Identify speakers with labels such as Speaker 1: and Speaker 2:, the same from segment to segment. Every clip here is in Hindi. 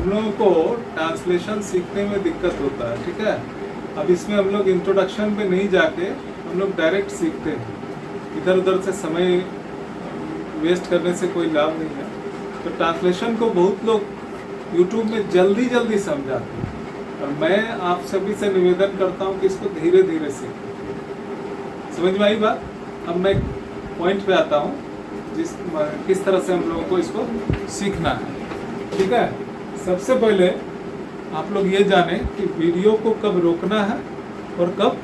Speaker 1: हम लोगों को ट्रांसलेशन सीखने में दिक्कत होता है, ठीक है। अब इसमें हम लोग इंट्रोडक्शन पे नहीं जाके हम लोग डायरेक्ट सीखते हैं, इधर उधर से समय वेस्ट करने से कोई लाभ नहीं है। तो ट्रांसलेशन को बहुत लोग यूट्यूब में जल्दी जल्दी समझाते हैं, और मैं आप सभी से निवेदन करता हूँ कि इसको धीरे धीरे सीखें। समझ में आई बात? अब मैं पॉइंट पे आता हूँ, किस तरह से हम लोगों को इसको सीखना है, ठीक है। सबसे पहले आप लोग ये जानें कि वीडियो को कब रोकना है और कब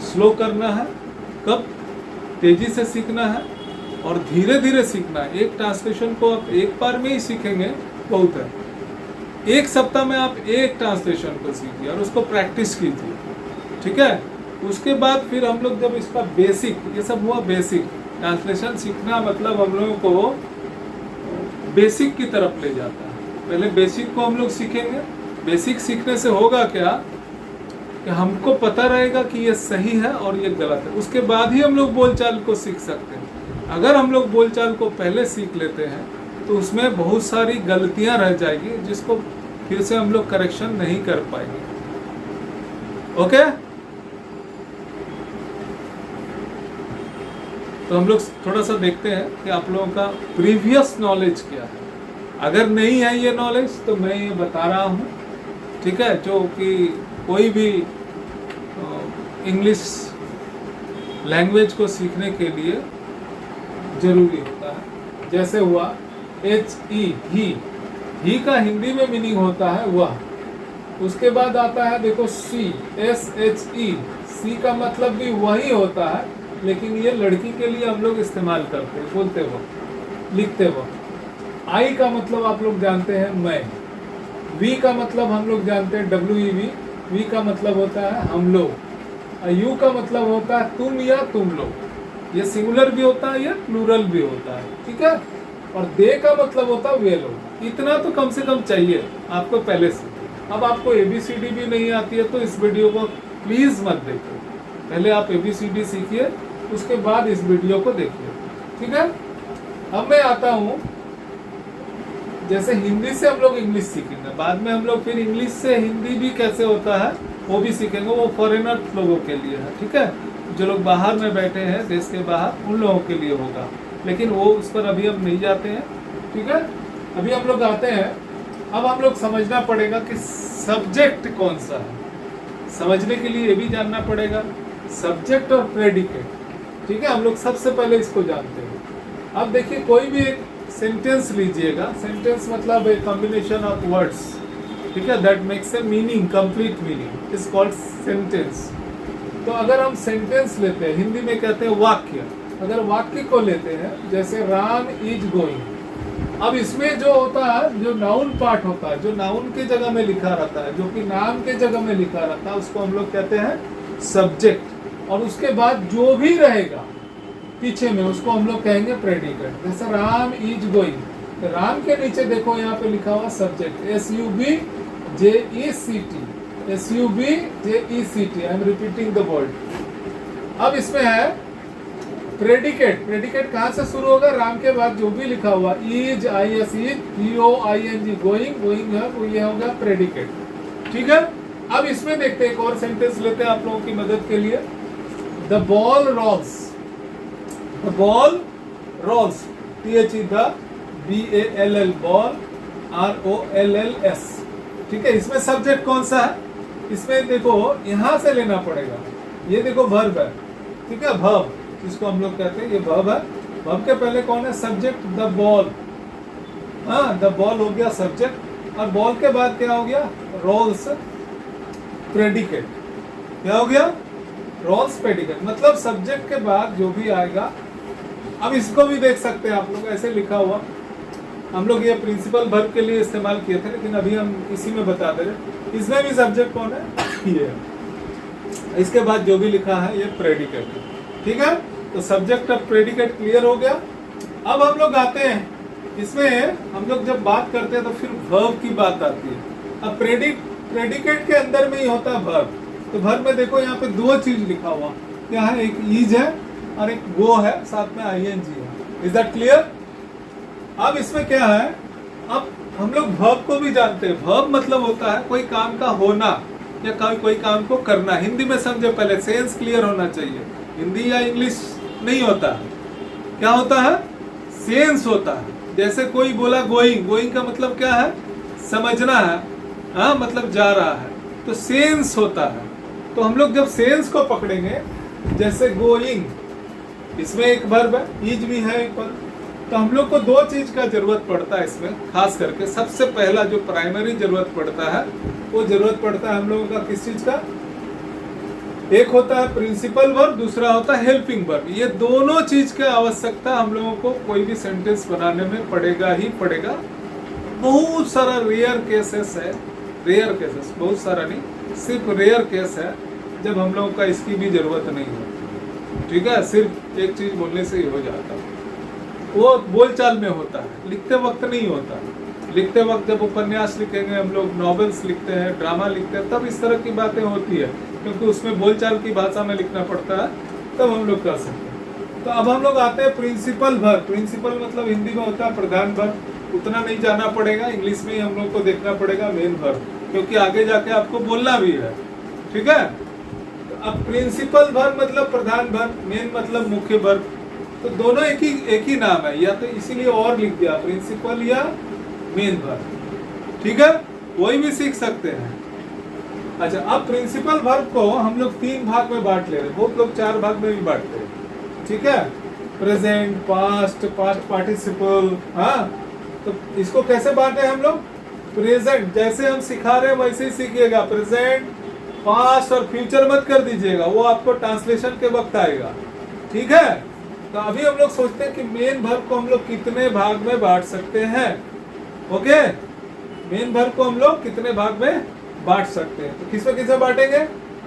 Speaker 1: स्लो करना है, कब तेजी से सीखना है और धीरे धीरे सीखना है। एक ट्रांसलेशन को आप एक बार में ही सीखेंगे बहुत है। एक सप्ताह में आप एक ट्रांसलेशन को सीखिए और उसको प्रैक्टिस कीजिए, ठीक है। उसके बाद फिर हम लोग जब इसका बेसिक, ये सब हुआ बेसिक, ट्रांसलेशन सीखना मतलब हम लोगों को बेसिक की तरफ ले जाता है। पहले बेसिक को हम लोग सीखेंगे। बेसिक सीखने से होगा क्या कि हमको पता रहेगा कि ये सही है और ये गलत है। उसके बाद ही हम लोग बोलचाल को सीख सकते हैं। अगर हम लोग बोलचाल को पहले सीख लेते हैं तो उसमें बहुत सारी गलतियां रह जाएगी, जिसको फिर से हम लोग करेक्शन नहीं कर पाएंगे। ओके, तो हम लोग थोड़ा सा देखते हैं कि आप लोगों का प्रीवियस नॉलेज क्या है। अगर नहीं है ये नॉलेज तो मैं ये बता रहा हूँ, ठीक है, जो कि कोई भी इंग्लिश लैंग्वेज को सीखने के लिए जरूरी होता है। जैसे हुआ ही का हिंदी में मीनिंग होता है वह। उसके बाद आता है देखो SHE, सी का मतलब भी वही होता है, लेकिन ये लड़की के लिए हम लोग इस्तेमाल करते हैं बोलते वक्त, लिखते वक्त। आई का मतलब आप लोग जानते हैं मैं। वी का मतलब हम लोग जानते हैं WEV। वी का मतलब होता है हम लोग। यू का मतलब होता है तुम या तुम लोग। ये सिंगुलर भी होता है, ये प्लूरल भी होता है, ठीक है। और दे का मतलब होता है वे लोग। इतना तो कम से कम चाहिए आपको पहले से। अब आपको ABCD भी नहीं आती है तो इस वीडियो को प्लीज मत देखिए। पहले आप ABCD सीखिए, उसके बाद इस वीडियो को देखिए, ठीक है। अब मैं आता हूँ, जैसे हिंदी से हम लोग इंग्लिश सीखेंगे, बाद में हम लोग फिर इंग्लिश से हिंदी भी कैसे होता है वो भी सीखेंगे। वो फॉरेनर लोगों के लिए है, ठीक है। जो लोग बाहर में बैठे हैं देश के बाहर, उन लोगों के लिए होगा, लेकिन वो उस पर अभी हम नहीं जाते हैं, ठीक है। अभी हम लोग आते हैं, अब हम लोग समझना पड़ेगा कि सब्जेक्ट कौन सा है। समझने के लिए ये भी जानना पड़ेगा सब्जेक्ट और प्रेडिकेट, ठीक है। हम लोग सबसे पहले इसको जानते हैं। अब देखिए, कोई भी एक सेंटेंस लीजिएगा। सेंटेंस मतलब ए कॉम्बिनेशन ऑफ वर्ड्स, ठीक है, that makes a meaning, complete meaning is called sentence. तो अगर हम सेंटेंस लेते हैं, हिंदी में कहते हैं वाक्य। अगर वाक्य को लेते हैं, जैसे राम इज गोइंग, अब इसमें जो होता है, जो नाउन पार्ट होता है, जो नाउन के जगह में लिखा रहता है, जो कि नाम के जगह में लिखा रहता है, उसको हम लोग कहते हैं सब्जेक्ट। और उसके बाद जो भी रहेगा पीछे में, उसको हम लोग कहेंगे प्रेडिकेट। जैसे राम इज गोइंग, तो राम के नीचे देखो यहाँ पे लिखा हुआ subject SUBJECT। I am repeating the word. अब इसमें है प्रेडिकेट। प्रेडिकेट कहाँ से शुरू होगा? राम के बाद जो भी लिखा हुआ, इज, GOING, गोइंग है, तो ये होगा प्रेडिकेट, ठीक है। अब इसमें देखते हैं, एक और सेंटेंस लेते हैं आप लोगों की मदद के लिए। The ball rolls, the ball rolls, THE the BALL, ball ROLLS, ठीक है। इसमें सब्जेक्ट कौन सा है? इसमें देखो यहां से लेना पड़ेगा। ये देखो वर्ब है, ठीक है, वर्ब जिसको हम लोग कहते हैं, ये वर्ब है। वर्ब के पहले कौन है? Subject, the ball. हाँ, द बॉल हो गया सब्जेक्ट, और बॉल के बाद क्या हो गया? Rolls, predicate. क्या हो गया? रोल्स, प्रेडिकेट, मतलब सब्जेक्ट के बाद जो भी आएगा। अब इसको भी देख सकते हैं आप लोग, ऐसे लिखा हुआ। हम लोग ये प्रिंसिपल वर्ब के लिए इस्तेमाल किए थे, लेकिन अभी हम इसी में बता दे रहे। इसमें भी सब्जेक्ट कौन है? ये। इसके बाद जो भी लिखा है ये प्रेडिकेट, ठीक है। तो सब्जेक्ट और प्रेडिकेट क्लियर हो गया। अब हम लोग आते हैं, इसमें हम लोग जब बात करते हैं तो फिर वर्ब की बात आती है। अब प्रेडिकेट के अंदर में ही होता है वर्ब। तो वर्ब में देखो यहाँ पे दो चीज लिखा हुआ, क्या है? एक इज है और एक वो है, साथ में ING है। Is that clear? अब इसमें क्या है? अब हम लोग वर्ब को भी जानते हैं। वर्ब मतलब होता है कोई काम का होना या कोई काम को करना। हिंदी में समझे पहले, सेंस क्लियर होना चाहिए। हिंदी या इंग्लिश नहीं होता, क्या होता है? सेंस होता है। जैसे कोई बोला गोइंग, गोइंग का मतलब क्या है? समझना है, हाँ मतलब जा रहा है, तो सेंस होता है। तो हम लोग जब सेंस को पकड़ेंगे, जैसे गोइंग, इसमें एक वर्ब है, इज भी है एक वर्ब, तो हम लोग को दो चीज का जरूरत पड़ता है इसमें, खास करके सबसे पहला जो प्राइमरी जरूरत पड़ता है वो जरूरत पड़ता है हम लोगों का किस चीज का? एक होता है प्रिंसिपल वर्ब, दूसरा होता है हेल्पिंग वर्ब। ये दोनों चीज की आवश्यकता हम लोगों को कोई भी सेंटेंस बनाने में पड़ेगा ही पड़ेगा। बहुत सारा रेयर केसेस है, रेयर केसेस, बहुत सारा नहीं, सिर्फ रेयर केस है जब हम लोगों का इसकी भी जरूरत नहीं है। ठीक है, सिर्फ एक चीज बोलने से ही हो जाता है। वो बोलचाल में होता है, लिखते वक्त नहीं होता। लिखते वक्त जब उपन्यास लिखेंगे हम लोग, नॉवेल्स लिखते हैं, ड्रामा लिखते हैं, तब इस तरह की बातें होती है, क्योंकि उसमें बोलचाल की भाषा में लिखना पड़ता है, तब हम लोग कर सकते हैं। तो अब हम लोग आते हैं प्रिंसिपल वर्ब। प्रिंसिपल मतलब हिंदी में होता है प्रधान वर्ब। उतना नहीं जाना पड़ेगा, इंग्लिश में ही हम लोग को देखना पड़ेगा मेन वर्ब, क्योंकि आगे जाके आपको बोलना भी है। ठीक है, तो अब प्रिंसिपल वर्ब मतलब प्रधान वर्ब, मेन मतलब मुख्य वर्ब, तो दोनों एक ही नाम है, या तो इसीलिए और लिख दिया प्रिंसिपल या मेन वर्ब। ठीक है, वही भी सीख सकते हैं। अच्छा, अब प्रिंसिपल वर्ब को हम लोग 3 भाग में बांट ले रहे हैं, बहुत लोग 4 भाग में भी बांटते हैं। ठीक है, प्रेजेंट, पास्ट, पास्ट पार्टिसिपल। हाँ, तो इसको कैसे बांटे हम लोग? प्रेजेंट जैसे हम सिखा रहे हैं वैसे ही सीखिएगा। प्रेजेंट, पास्ट और फ्यूचर मत कर दीजिएगा, वो आपको ट्रांसलेशन के वक्त आएगा। ठीक है, तो अभी हम लोग सोचते हैं कि मेन वर्ब को हम लोग कितने भाग में बांट सकते हैं। ओके, मेन वर्ब को हम लोग कितने भाग में बांट सकते हैं, तो किसमें बांटेंगे?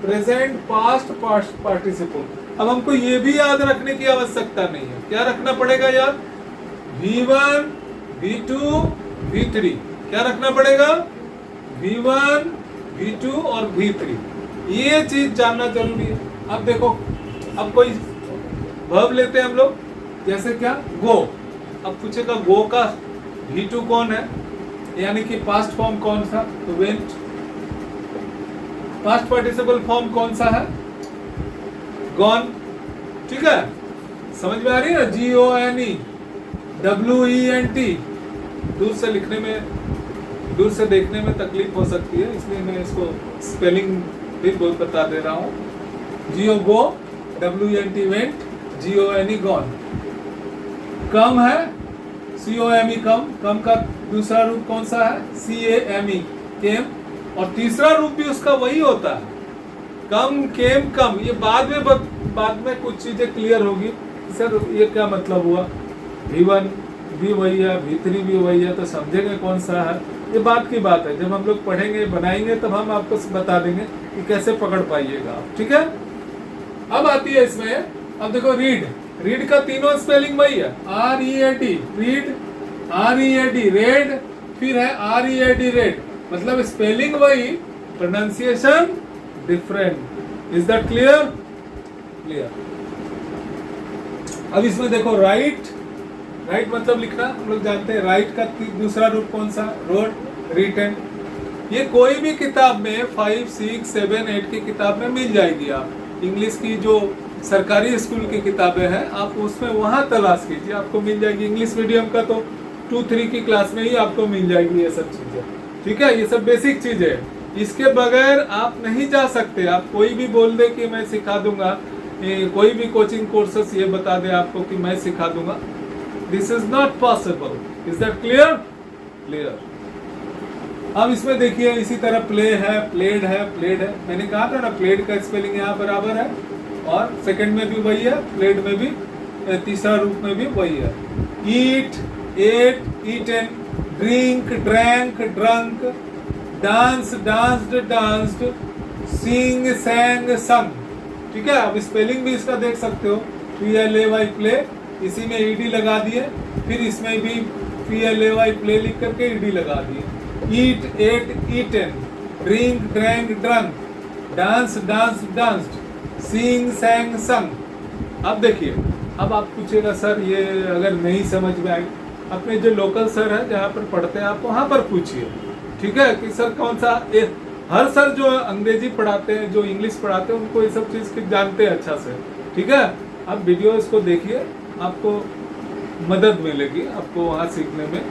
Speaker 1: Present, past, past participle. अब हमको ये भी याद रखने की आवश्यकता नहीं है। क्या रखना पड़ेगा याद? V1, V2, V3। क्या रखना पड़ेगा? V1, V2 और V3। ये चीज जानना जरूरी है। अब देखो, अब कोई वर्ब लेते हैं हम लोग, जैसे क्या? गो। अब पूछेगा गो का V2 कौन है, यानी कि पास्ट फॉर्म कौन सा? तो वेंट। पास्ट पार्टिसिपल फॉर्म कौन सा है? गॉन। ठीक है, समझ में आ रही है? GONE, WENT। दूर से लिखने में, दूर से देखने में तकलीफ हो सकती है, इसलिए मैं इसको स्पेलिंग भी बहुत बता दे रहा हूँ। GO, WENT went, GONE gone. Come है, COME कम। कम का दूसरा रूप कौन सा है? CAME केम। और तीसरा रूप भी उसका वही होता है, कम, केम, कम। ये बाद में कुछ चीजें क्लियर होगी, सर ये क्या मतलब हुआ। V1 भी वही है, V3 भी वही है, तो समझेंगे कौन सा है। ये बात की बात है, जब हम लोग पढ़ेंगे बनाएंगे तब हम आपको बता देंगे कि कैसे पकड़ पाइएगा आप। ठीक है, अब आती है इसमें, अब देखो रीड। रीड का तीनों स्पेलिंग वही है, READ, रीड, READ, रेड, फिर है READ, रेड। मतलब स्पेलिंग वही, pronunciation different. Is that clear? Clear. अब इसमें देखो राइट। राइट मतलब लिखना, हम लोग जानते हैं। राइट का दूसरा रूप कौन सा? Wrote, written. ये कोई भी किताब में 5, 6, 7, 8 की किताब में मिल जाएगी। आप इंग्लिश की जो सरकारी स्कूल की किताबें हैं, आप उसमें वहां तलाश कीजिए, आपको मिल जाएगी। इंग्लिश मीडियम का तो 2, 3 की क्लास में ही आपको मिल जाएगी ये सब चीजें। ठीक है, ये सब बेसिक चीज है, इसके बगैर आप नहीं जा सकते। आप कोई भी बोल दे कि मैं सिखा दूंगा, कोई भी कोचिंग कोर्सेस ये बता दे आपको कि मैं सिखा दूंगा, this is not possible. Is that clear? Clear. अब इसमें देखिए इसी तरह प्ले है, प्लेड है, प्लेड है। मैंने कहा था ना प्लेड का स्पेलिंग यहाँ बराबर है, और सेकंड में भी वही है, प्लेड में भी, तीसरा रूप में भी वही है। Eat, ate, eaten, drink, drank, drunk, dance, danced, danced, sing, sang, sung. ठीक है, अब स्पेलिंग भी इसका देख सकते हो, PLAY प्ले, इसी में ED लगा दिए, फिर इसमें भी PLAY प्ले लिख करके ED लगा दिए। Eat, ate, eaten, drink, drank, drunk, dance, dance, danced, sing, sang, sung. अब देखिए, अब आप पूछेगा सर ये अगर नहीं समझ में आए, अपने जो लोकल सर है जहाँ पर पढ़ते हैं आप वहाँ पर पूछिए, ठीक है, कि सर कौन सा हर सर जो अंग्रेजी पढ़ाते हैं, जो इंग्लिश पढ़ाते हैं, उनको ये सब चीज़ की जानते हैं अच्छा से, ठीक है। आप वीडियो इसको देखिए, आपको मदद मिलेगी आपको वहाँ सीखने में,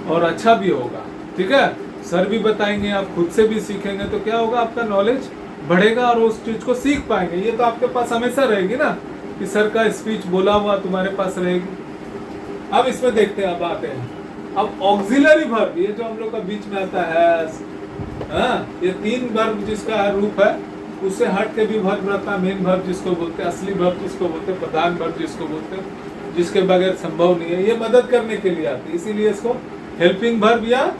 Speaker 1: और अच्छा भी होगा, ठीक है। सर भी बताएंगे, आप खुद से भी सीखेंगे, तो क्या होगा, आपका नॉलेज बढ़ेगा और उस चीज़ को सीख पाएंगे। ये तो आपके पास हमेशा रहेगी ना, कि सर का स्पीच बोला हुआ तुम्हारे पास रहेगी। अब इसमें देखते हैं, अब आते हैं अब ऑक्सिलरी वर्ब, ये जो हम लोग का बीच में आता है, हाँ, ये 3 वर्ब जिसका रूप है, उससे हट के भी वर्ब रहता है। मेन वर्ब जिसको बोलते हैं, असली वर्ब जिसको बोलते हैं, प्रधान वर्ब जिसको बोलते हैं, जिसके बगैर संभव नहीं है, ये मदद करने के लिए आती है, इसीलिए इसको हेल्पिंग वर्ब या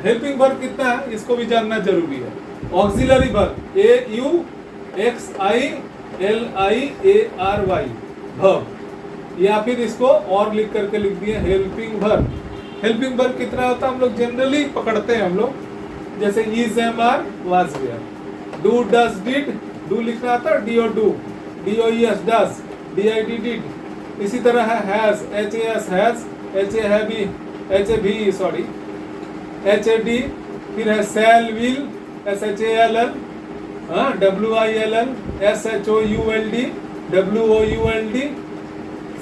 Speaker 1: हेल्पिंग वर्ब कितना है इसको भी जानना जरूरी है। ऑक्सिलरी वर्ब AUXILIARY वर्ब, या फिर इसको और लिख करके लिख दिए हेल्पिंग वर्ब। हेल्पिंग वर्ब कितना होता है हम लोग जनरली पकड़ते हैं हम लोग, जैसे is, am, are, was, were. Do, does, did, do लिखना आता है, डी और do, DOES does, DID did. इसी तरह है हैज, HAS हैज, HAD, फिर है shall, will, SHALL, WILL, SHOULD, WOULD,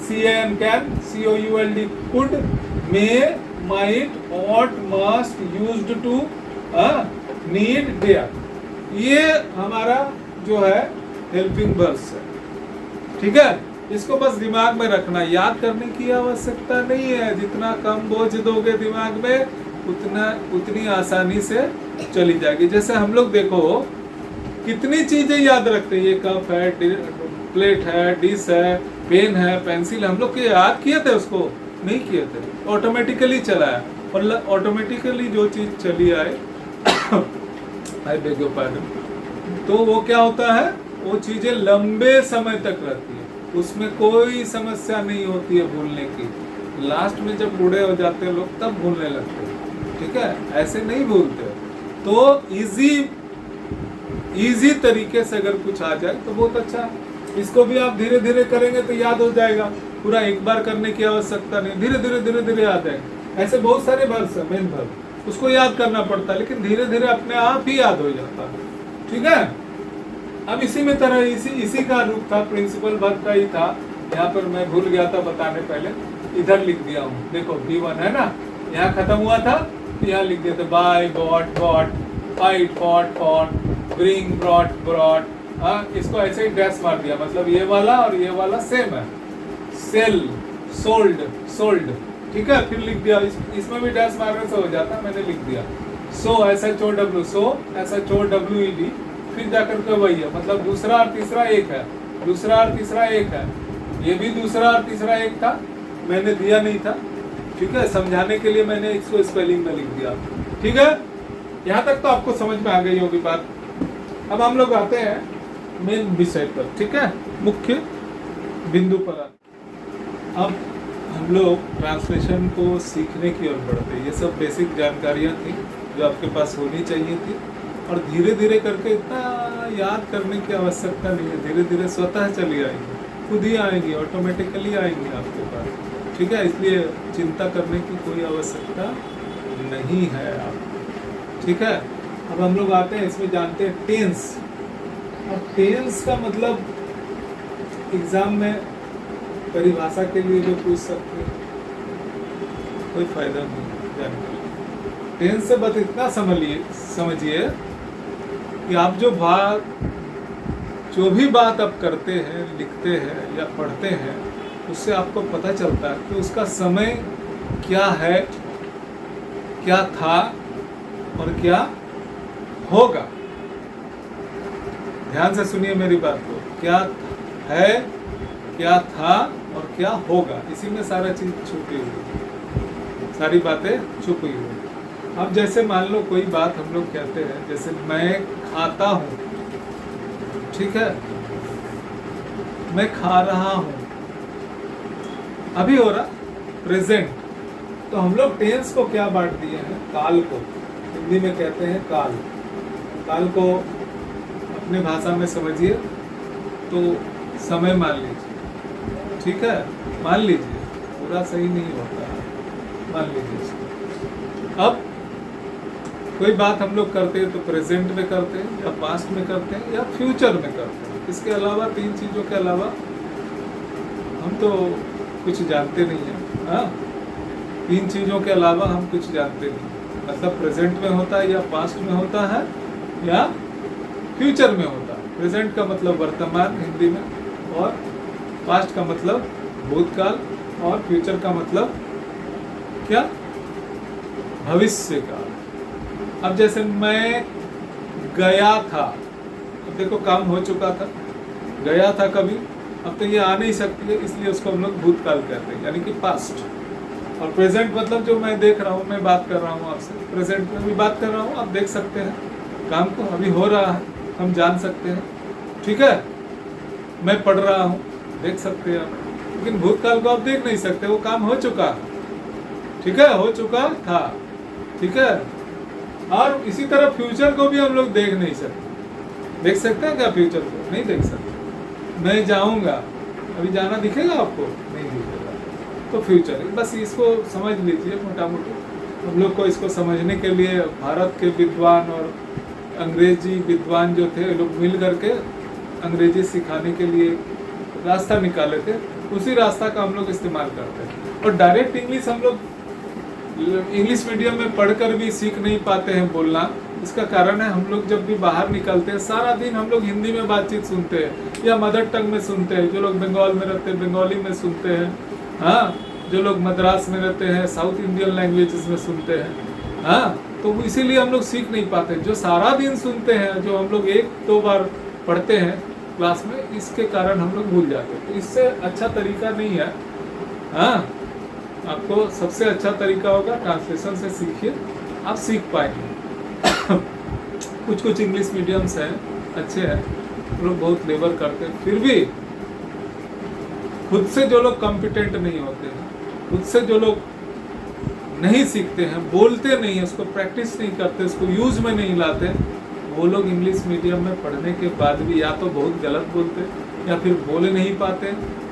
Speaker 1: CAN, can, COULD, could, may, might, ought, must, used to, need, dare। ये हमारा जो है हेल्पिंग वर्ब्स है, ठीक है। इसको बस दिमाग में रखना, याद करने की आवश्यकता नहीं है। जितना कम बोझ दोगे दिमाग में, उतनी आसानी से चली जाएगी। जैसे हम लोग देखो कितनी चीजें याद रखते हैं, ये कप है, प्लेट है, डिश है, पेन है, पेंसिल, हम लोग याद किए थे, उसको नहीं किए थे, ऑटोमेटिकली चला है। और ऑटोमेटिकली जो चीज चली आए आई बेग योर पार्डन, तो वो क्या होता है, वो चीजें लंबे समय तक रहती है, उसमें कोई समस्या नहीं होती है भूलने की। लास्ट में जब बूढ़े हो जाते हैं लोग, तब भूलने लगते हैं, ठीक है, ऐसे नहीं भूलते। तो इजी तरीके से अगर कुछ आ जाए तो बहुत अच्छा। इसको भी आप धीरे धीरे करेंगे तो याद हो जाएगा, पूरा एक बार करने की आवश्यकता नहीं, धीरे धीरे याद है। ऐसे बहुत सारे वर्ब्स हैं, मेन वर्ब, उसको याद करना पड़ता है, लेकिन धीरे धीरे अपने आप ही याद हो जाता है, ठीक है। अब इसी में तरह इसी का रूप था, प्रिंसिपल वर्ब का ही था। यहाँ पर मैं भूल गया था बताने पहले, इधर लिख दिया हूँ, देखो B1 है ना, यहाँ खत्म हुआ था, यहाँ लिख दिया था buy, bought, fight, fought, bring, brought. इसको ऐसे ही डैश मार दिया, मतलब ये वाला और ये वाला सेम है। सेल, सोल्ड, ठीक है, फिर लिख दिया, इसमें भी डैश मारने से हो जाता, मैंने लिख दिया। सो, SHOW, सो, SHOWED, फिर जाकर के वही है, मतलब दूसरा और तीसरा एक है, दूसरा और तीसरा एक है, ये भी दूसरा और तीसरा एक था, मैंने दिया नहीं था, ठीक है, समझाने के लिए मैंने इसको स्पेलिंग में लिख दिया, ठीक है। यहाँ तक तो आपको समझ में आ गई होगी बात। अब हम लोग आते हैं मेन विषय पर, ठीक है, मुख्य बिंदु पर। अब हम लोग ट्रांसलेशन को सीखने की ओर बढ़ते हैं। ये सब बेसिक जानकारियाँ थी जो आपके पास होनी चाहिए थी, और धीरे धीरे करके इतना याद करने की आवश्यकता नहीं है, धीरे धीरे स्वतः चली आएंगी, खुद ही आएंगी, ऑटोमेटिकली आएंगी आपके पास, ठीक है। इसलिए चिंता करने की कोई आवश्यकता नहीं है आपको, ठीक है। अब हम लोग आते हैं, इसमें जानते हैं टेंस। अब टेंस का मतलब एग्जाम में परिभाषा के लिए जो पूछ सकते हैं, कोई फायदा नहीं जानकारी। टेंस से बस इतना समझिए कि आप जो भी बात आप करते हैं, लिखते हैं या पढ़ते हैं, उससे आपको पता चलता है कि उसका समय क्या है, क्या था और क्या होगा। ध्यान से सुनिए मेरी बात को, क्या है, क्या था और क्या होगा, इसी में सारा चीज छुपी हुई, सारी बातें छुपी हुई। अब जैसे मान लो कोई बात हम लोग कहते हैं, जैसे मैं खाता हूँ, ठीक है, मैं खा रहा हूँ, अभी हो रहा, प्रेजेंट। तो हम लोग टेंस को क्या बांट दिए हैं, काल को, हिंदी में कहते हैं काल। काल को अपने भाषा में समझिए तो समय मान लीजिए, ठीक है, मान लीजिए, पूरा सही नहीं होता है, मान लीजिए इसको। अब कोई बात हम लोग करते हैं तो प्रेजेंट में करते हैं या पास्ट में करते हैं या फ्यूचर में करते हैं। इसके अलावा 3 चीज़ों के अलावा हम तो कुछ जानते नहीं हैं। हाँ, 3 चीज़ों के अलावा हम कुछ जानते नहीं। मतलब प्रेजेंट में होता है या पास्ट में होता है या फ्यूचर में होता है। प्रेजेंट का मतलब वर्तमान हिंदी में, और पास्ट का मतलब भूतकाल, और फ्यूचर का मतलब क्या, भविष्य का। अब जैसे मैं गया था, अब देखो काम हो चुका था, गया था कभी, अब तो ये आ नहीं सकती है, इसलिए उसको हम लोग भूतकाल कहते हैं, यानी कि पास्ट। और प्रेजेंट मतलब जो मैं देख रहा हूँ, मैं बात कर रहा हूँ आपसे, प्रेजेंट में भी बात कर रहा हूँ, आप देख सकते हैं काम को, अभी हो रहा है, हम जान सकते हैं, ठीक है। मैं पढ़ रहा हूँ, देख सकते हैं आप, लेकिन भूतकाल को आप देख नहीं सकते, वो काम हो चुका है, ठीक है, हो चुका था, ठीक है। और इसी तरह फ्यूचर को भी हम लोग देख नहीं सकते। देख सकते हैं क्या फ्यूचर को? नहीं देख सकते। मैं जाऊंगा, अभी जाना दिखेगा आपको? नहीं दिखेगा। तो फ्यूचर, बस इसको समझ लीजिए मोटा मोटी। हम लोग को इसको समझने के लिए भारत के विद्वान और अंग्रेजी विद्वान जो थे, लोग मिल करके अंग्रेजी सिखाने के लिए रास्ता निकाले थे, उसी रास्ता का हम लोग इस्तेमाल करते हैं। और डायरेक्ट इंग्लिश हम लोग इंग्लिश मीडियम में पढ़कर भी सीख नहीं पाते हैं बोलना। इसका कारण है हम लोग जब भी बाहर निकलते हैं, सारा दिन हम लोग हिंदी में बातचीत सुनते हैं या मदर टंग में सुनते हैं। जो लोग बंगाल में रहते हैं बंगाली में सुनते हैं, हाँ, जो लोग मद्रास में रहते हैं साउथ इंडियन लैंग्वेजेस में सुनते हैं, हाँ। तो इसीलिए हम लोग सीख नहीं पाते। जो सारा दिन सुनते हैं, जो हम लोग 1-2 बार पढ़ते हैं क्लास में, इसके कारण हम लोग भूल जाते हैं। तो इससे अच्छा तरीका नहीं है, हाँ। आपको सबसे अच्छा तरीका होगा ट्रांसलेशन से सीखिए, आप सीख पाएंगे। कुछ इंग्लिश मीडियम्स हैं, अच्छे हैं, लोग बहुत लेबर करते हैं, फिर भी खुद से जो लोग कॉम्पिटेंट नहीं होते हैं, खुद से जो लोग नहीं सीखते हैं, बोलते नहीं है, उसको प्रैक्टिस नहीं करते, उसको यूज में नहीं लाते, वो लोग इंग्लिश मीडियम में पढ़ने के बाद भी या तो बहुत गलत बोलते, या फिर बोले नहीं पाते,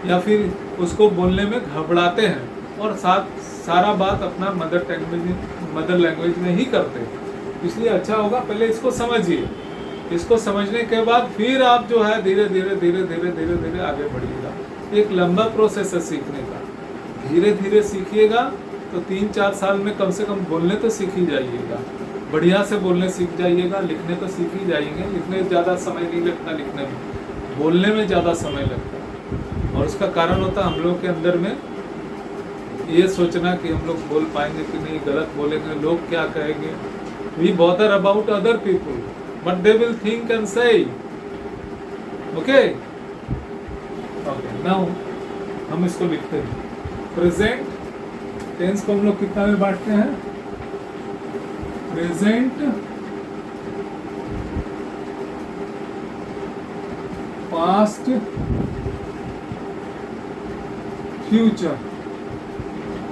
Speaker 1: या फिर उसको बोलने में घबराते हैं, और सारा बात अपना मदर लैंग्वेज में ही करते हैं। इसलिए अच्छा होगा पहले इसको समझिए, इसको समझने के बाद फिर आप जो है धीरे धीरे आगे बढ़िएगा। एक लंबा प्रोसेस है सीखने का, धीरे धीरे सीखिएगा तो 3-4 साल में कम से कम बोलने तो सीख ही जाइएगा, बढ़िया से बोलने सीख जाइएगा, लिखने तो सीख ही जाएंगे। लिखने ज़्यादा समय नहीं लगता, लिखने में, बोलने में ज़्यादा समय लगता है। और उसका कारण होता है हम लोग के अंदर में ये सोचना कि हम लोग बोल पाएंगे कि नहीं, गलत बोलेंगे, लोग क्या कहेंगे। We bother about other people, but they will think and say, okay? Okay, now हम इसको लिखते हैं। प्रेजेंट टेंस को हम लोग कितना में बांटते हैं? प्रेजेंट, पास्ट, फ्यूचर,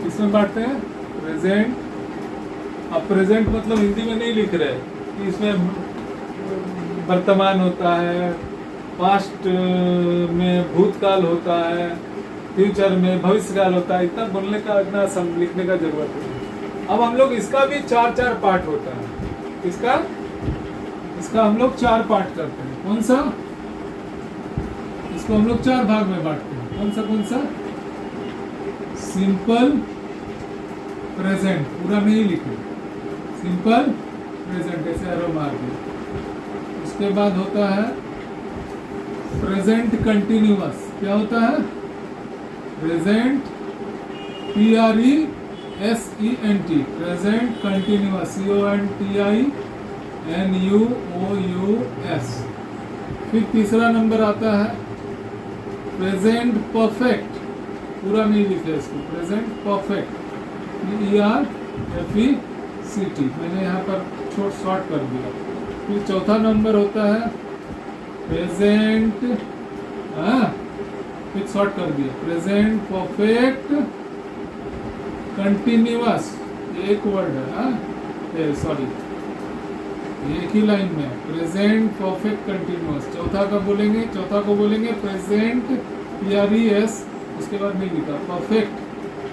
Speaker 1: इसमें बांटते हैं प्रेजेंट। अब प्रेजेंट मतलब हिंदी में नहीं लिख रहे कि इसमें वर्तमान होता है, पास्ट में भूतकाल होता है, फ्यूचर में भविष्यकाल होता है। इतना बोलने का, इतना लिखने का जरूरत नहीं। अब हम लोग इसका भी 4-4 पार्ट होता है। इसका हम लोग 4 पार्ट करते हैं। कौन सा? इसको हम लोग 4 भाग में बांटते हैं। कौन सा? सिंपल प्रेजेंट, पूरा नहीं लिखे, सिंपल प्रेजेंट, ऐसे एरो मार दिया। उसके बाद होता है प्रेजेंट कंटिन्यूअस। क्या होता है? Present PRESENT, present continuous, CONTINUOUS। फिर तीसरा नंबर आता है प्रेजेंट परफेक्ट, पूरा नहीं लिखे इसको, प्रेजेंट परफेक्ट, PERFECT, मैंने यहाँ पर शॉर्ट कर दिया। फिर चौथा नंबर होता है प्रेजेंट, फिर शॉर्ट कर दिया, प्रेजेंट परफेक्ट कंटिन्यूअस, एक वर्ड है, सॉरी एक ही लाइन में, प्रेजेंट परफेक्ट कंटिन्यूअस। चौथा को बोलेंगे प्रेजेंट PRES, उसके बाद नहीं लिखा, परफेक्ट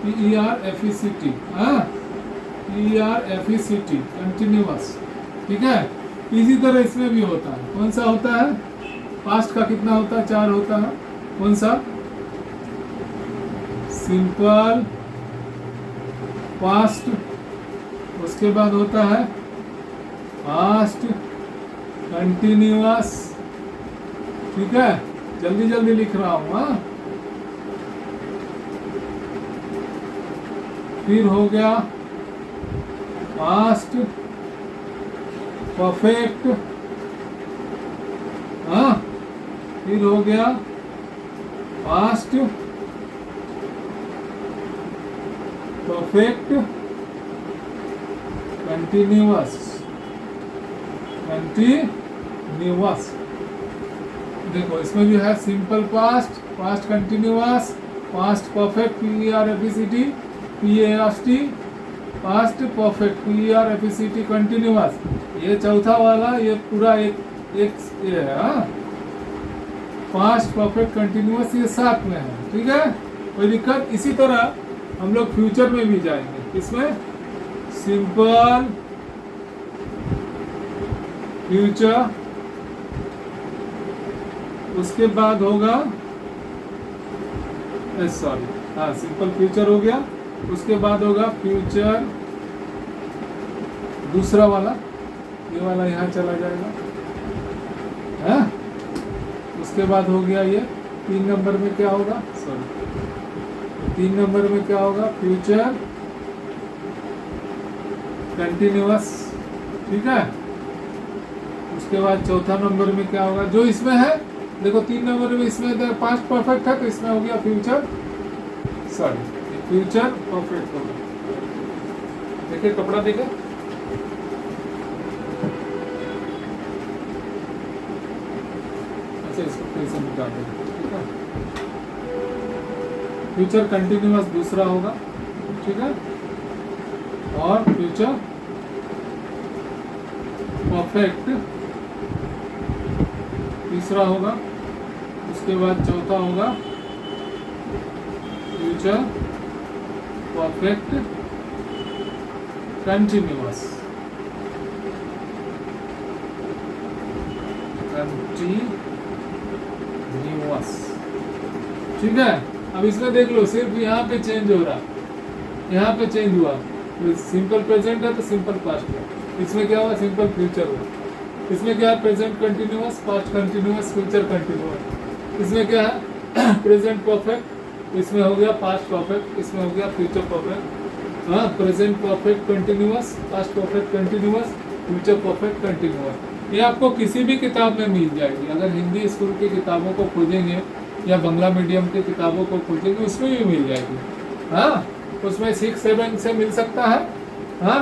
Speaker 1: PERFECT, हाँ PERFECT, कंटिन्यूअस। ठीक है, इसी तरह इसमें भी होता है। कौन सा होता है? पास्ट का कितना होता है? 4 होता है। कौन सा? सिंपल पास्ट, उसके बाद होता है पास्ट कंटिन्यूअस। ठीक है, जल्दी जल्दी लिख रहा हूं। हाँ, फिर हो गया पास्ट परफेक्ट, हाँ, फिर हो गया पास्ट परफेक्ट कंटिन्यूअस। कंटिन्यूअस देखो, इसमें भी है simple past, past continuous, past perfect PERFECT, past perfect PERFECT continuous. ये चौथा वाला, ये पूरा एक ये है। पास्ट परफेक्ट कंटिन्यूअस ये साथ में है। ठीक है, कोई दिक्कत? इसी तरह हम लोग फ्यूचर में भी जाएंगे। इसमें सिंपल फ्यूचर, उसके बाद होगा सॉरी, हाँ सिंपल फ्यूचर हो गया। उसके बाद होगा फ्यूचर दूसरा वाला, ये वाला यहाँ चला जाएगा, है? उसके बाद हो गया ये 3 नंबर में क्या होगा? सॉरी, 3 नंबर में क्या होगा? Future continuous. ठीक है, उसके बाद चौथा नंबर में क्या होगा? जो इसमें है देखो, 3 नंबर में इसमें पास्ट परफेक्ट है, तो इसमें हो गया फ्यूचर, सॉरी फ्यूचर परफेक्ट होगा। देखिए कपड़ा देखे, अच्छा इसको फिर से निकाल देंगे। ठीक है, फ्यूचर कंटिन्यूअस दूसरा होगा। ठीक है, और फ्यूचर परफेक्ट तीसरा होगा। उसके बाद चौथा होगा फ्यूचर परफेक्ट कंटिन्यूअस। ठीक है, अब इसमें देख लो, सिर्फ यहाँ पे चेंज हो रहा, यहाँ पे चेंज हुआ। सिंपल प्रेजेंट है तो सिंपल पास्ट है, इसमें क्या हुआ? सिंपल फ्यूचर हुआ। इसमें क्या है? Present continuous, past continuous, future continuous. इसमें क्या है? प्रेजेंट परफेक्ट, इसमें हो गया पास्ट परफेक्ट, इसमें हो गया फ्यूचर परफेक्ट। हाँ, present perfect continuous, past perfect continuous, future perfect continuous. ये आपको किसी भी किताब में मिल जाएगी। अगर हिंदी स्कूल की किताबों को खोजेंगे या बांग्ला मीडियम की किताबों को खोजेंगे, उसमें भी मिल जाएगी। हाँ, उसमें 6-7 से मिल सकता है, हाँ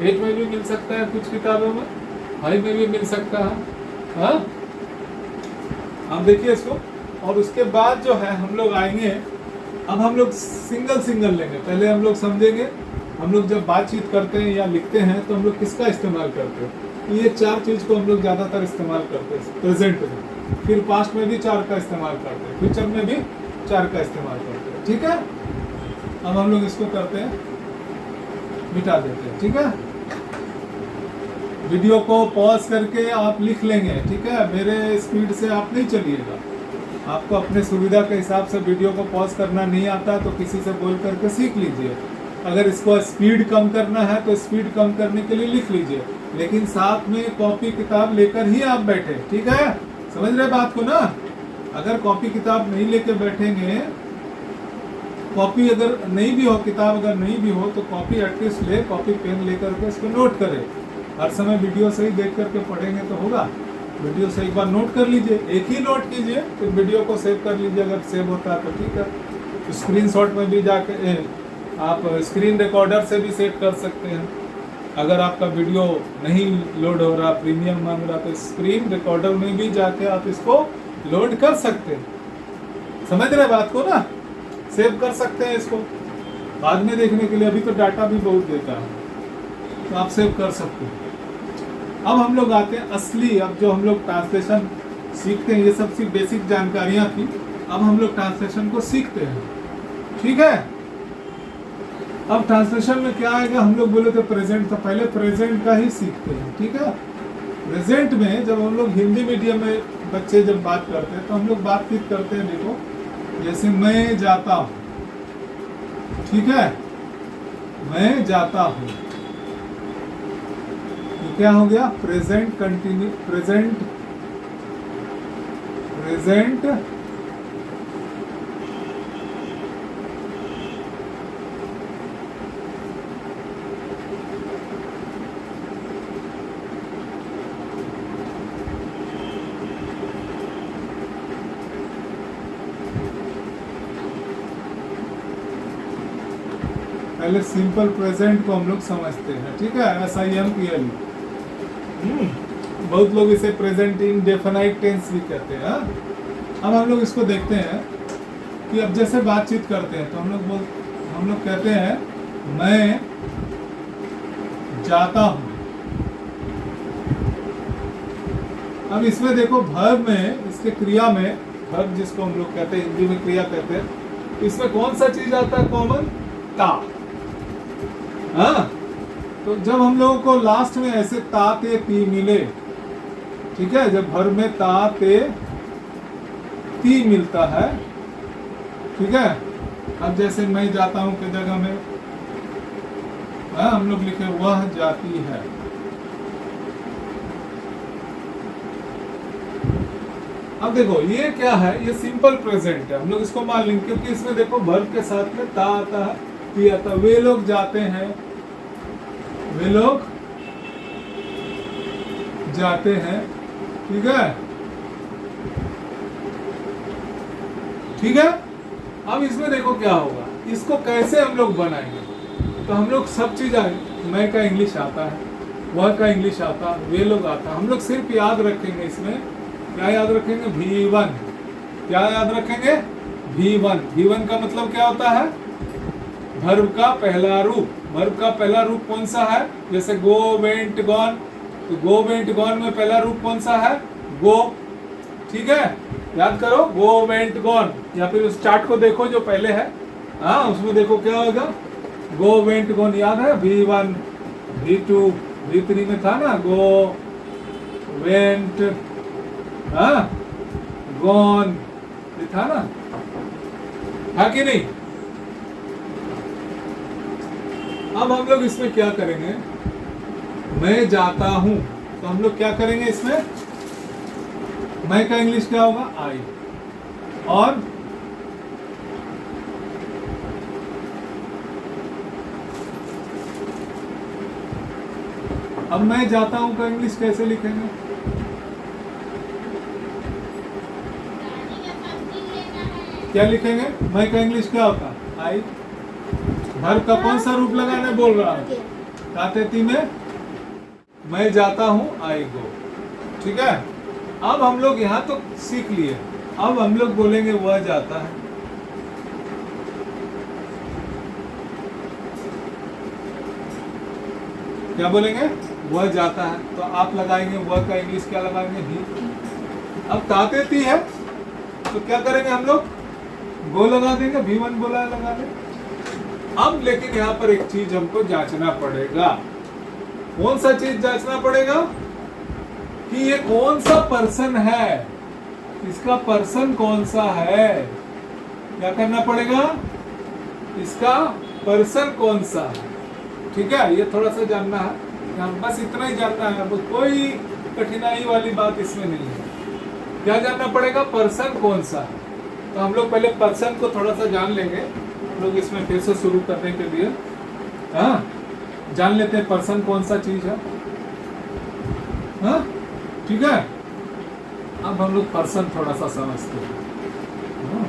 Speaker 1: 8 में भी मिल सकता है, कुछ किताबों में 5 में भी मिल सकता है। हाँ, आप देखिए इसको। और उसके बाद जो है हम लोग आएंगे, अब हम लोग सिंगल लेंगे। पहले हम लोग समझेंगे, हम लोग जब बातचीत करते हैं या लिखते हैं तो हम लोग किसका इस्तेमाल करते हैं? ये 4 चीज़ को हम लोग ज़्यादातर इस्तेमाल करते हैं प्रेजेंट में। फिर पास्ट में भी 4 का इस्तेमाल करते हैं, फ्यूचर में भी 4 का इस्तेमाल करते हैं। ठीक है, अब हम लोग इसको करते हैं, मिटा देते हैं। ठीक है, वीडियो को पॉज करके आप लिख लेंगे। ठीक है, मेरे स्पीड से आप नहीं चलिएगा। आपको अपने सुविधा के हिसाब से वीडियो को पॉज करना नहीं आता तो किसी से बोल करके सीख लीजिए। अगर इसको स्पीड कम करना है तो स्पीड कम करने के लिए लिख लीजिए, लेकिन साथ में कॉपी किताब लेकर ही आप बैठे। ठीक है, समझ रहे बात को ना? अगर कॉपी किताब नहीं लेके बैठेंगे, कॉपी अगर नहीं भी हो, किताब अगर नहीं भी हो तो कॉपी एटलीस्ट ले, कॉपी पेन लेकर के इसको नोट करें। हर समय वीडियो से ही देख करके पढ़ेंगे तो होगा? वीडियो से एक बार नोट कर लीजिए, एक ही नोट कीजिए, फिर वीडियो को सेव कर लीजिए। अगर सेव होता है तो ठीक है, तो स्क्रीनशॉट में भी जाके आप स्क्रीन रिकॉर्डर से भी सेव कर सकते हैं। अगर आपका वीडियो नहीं लोड हो रहा, प्रीमियम मांग रहा, तो स्क्रीन रिकॉर्डर में भी जाके आप इसको लोड कर सकते हैं। समझ रहे बात को ना? सेव कर सकते हैं इसको बाद में देखने के लिए। अभी तो डाटा भी बहुत देता है, तो आप सेव कर सकते हैं। अब हम लोग आते हैं असली, अब जो हम लोग ट्रांसलेशन सीखते हैं, ये सब सिर्फ बेसिक जानकारियाँ थी। अब हम लोग ट्रांसलेशन को सीखते हैं। ठीक है, अब ट्रांसलेशन में क्या आएगा, हम लोग बोले थे प्रेजेंट, तो पहले प्रेजेंट का ही सीखते हैं, ठीक है। प्रेजेंट में जब हम लोग हिंदी मीडियम में बच्चे जब बात करते हैं तो हम लोग बातचीत करते हैं, देखो जैसे मैं जाता हूँ, ठीक है, मैं जाता हूँ, ये क्या हो गया, प्रेजेंट कंटिन्यू, प्रेजेंट पहले सिंपल प्रेजेंट को हम लोग समझते हैं, ठीक है, SIMPL। बहुत लोग इसे प्रेजेंट इंडेफिनाइट टेंस भी कहते हैं। अब हम लोग इसको देखते हैं कि अब जैसे बातचीत करते हैं तो हम लोग कहते हैं मैं जाता हूं। अब इसमें देखो वर्ब में, इसके क्रिया में, वर्ब जिसको हम लोग कहते हैं हिंदी में क्रिया कहते हैं, इसमें कौन सा चीज आता है कॉमन, ता। हाँ, तो जब हम लोगों को लास्ट में ऐसे ता ते ती मिले, ठीक है, जब भर में ता ते ती मिलता है, ठीक है, अब जैसे मैं जाता हूं की जगह में हम लोग लिखे वह जाती है। अब देखो ये क्या है, ये सिंपल प्रेजेंट है, हम लोग इसको मान लेंगे क्योंकि इसमें देखो वर्ब के साथ में ता आता है, ती आता है। वे लोग जाते हैं, वे लोग जाते हैं, ठीक है, ठीक है। अब इसमें देखो क्या होगा, इसको कैसे हम लोग बनाएंगे, तो हम लोग सब चीज आएंगे, मैं का इंग्लिश आता है, वह का इंग्लिश आता, वे लोग आता, हम लोग सिर्फ याद रखेंगे इसमें, क्या याद रखेंगे, V1, क्या याद रखेंगे, V1। V1 का मतलब क्या होता है, वर्ब का पहला रूप। वर्ब का पहला रूप कौन सा है, जैसे गो वेंट गॉन, तो गो वेंट गॉन में पहला रूप कौन सा है, गो, ठीक है, याद करो, गो वेंट गॉन। या फिर उस चार्ट को देखो जो पहले है, हाँ, उसमें देखो क्या होगा, गो वेंट गॉन याद है, V1, V2, V3 में था ना, गो वेंट, हाँ, गॉन, ये था ना, था कि नहीं। अब हम लोग इसमें क्या करेंगे, मैं जाता हूं, तो हम लोग क्या करेंगे इसमें, मैं का इंग्लिश क्या होगा, आई, और अब मैं जाता हूं का इंग्लिश कैसे लिखेंगे, क्या लिखेंगे, मैं का इंग्लिश क्या होता, आई। वर्ब का कौन सा रूप लगाने बोल रहा हूं, तातेती में मैं जाता हूं, आई गो, ठीक है। अब हम लोग यहाँ तो सीख लिए, अब हम लोग बोलेंगे वह जाता है, क्या बोलेंगे, वह जाता है, तो आप लगाएंगे वह का इंग्लिश क्या लगाएंगे, ही। अब तातेती है तो क्या करेंगे हम लोग, गो लगा देंगे, V1 बोला लगा देंगे। अब लेकिन यहाँ पर एक चीज हमको जांचना पड़ेगा, कौन सा चीज जांचना पड़ेगा, कि ये कौन सा पर्सन है, इसका पर्सन कौन सा है, क्या करना पड़ेगा, इसका पर्सन कौन सा है, ठीक है। ये थोड़ा सा जानना है, बस इतना ही जानना है, कोई कठिनाई वाली बात इसमें नहीं है। क्या जानना पड़ेगा, पर्सन कौन सा है। तो हम लोग पहले पर्सन को थोड़ा सा जान लेंगे, हम लोग इसमें फिर से शुरू करने के लिए, हाँ, जान लेते हैं पर्सन कौन सा चीज है, हाँ, ठीक है। अब हम लोग पर्सन थोड़ा सा समझते हैं, हाँ?